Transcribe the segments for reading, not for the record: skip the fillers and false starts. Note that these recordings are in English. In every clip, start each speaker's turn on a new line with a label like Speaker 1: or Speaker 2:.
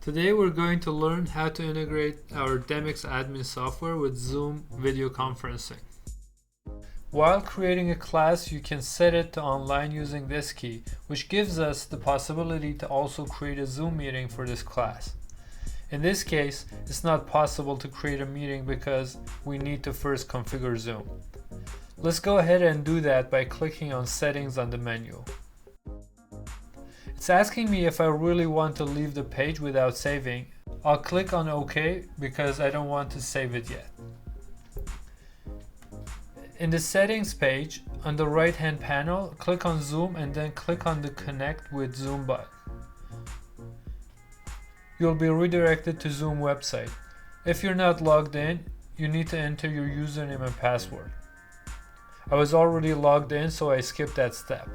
Speaker 1: Today we're going to learn how to integrate our Demiks Admin software with Zoom video conferencing. While creating a class, you can set it to online using this key, which gives us the possibility to also create a Zoom meeting for this class. In this case, it's not possible to create a meeting because we need to first configure Zoom. Let's go ahead and do that by clicking on Settings on the menu. It's asking me if I really want to leave the page without saving. I'll click on OK because I don't want to save it yet. In the settings page, on the right hand panel, click on Zoom and then click on the Connect with Zoom button. You'll be redirected to Zoom website. If you're not logged in, you need to enter your username and password. I was already logged in, so I skipped that step.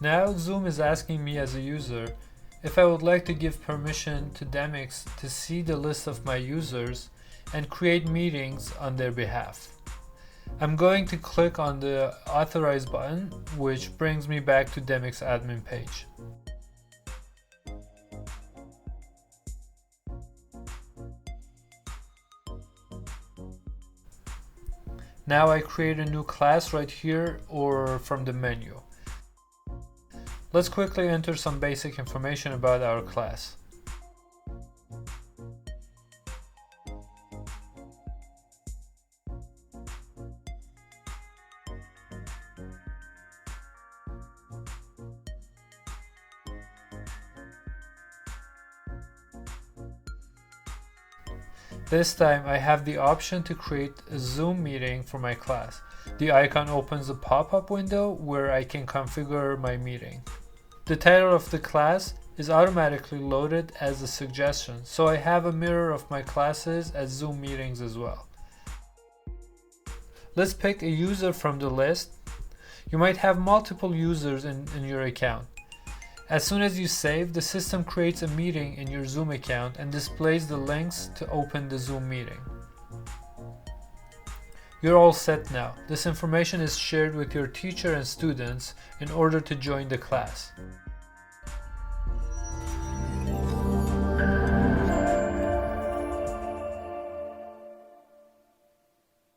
Speaker 1: Now Zoom is asking me as a user if I would like to give permission to Demiks to see the list of my users and create meetings on their behalf. I'm going to click on the Authorize button, which brings me back to Demiks Admin page. Now I create a new class right here or from the menu. Let's quickly enter some basic information about our class. This time I have the option to create a Zoom meeting for my class. The icon opens a pop-up window where I can configure my meeting. The title of the class is automatically loaded as a suggestion, so I have a mirror of my classes as Zoom meetings as well. Let's pick a user from the list. You might have multiple users in your account. As soon as you save, the system creates a meeting in your Zoom account and displays the links to open the Zoom meeting. You're all set now. This information is shared with your teacher and students in order to join the class.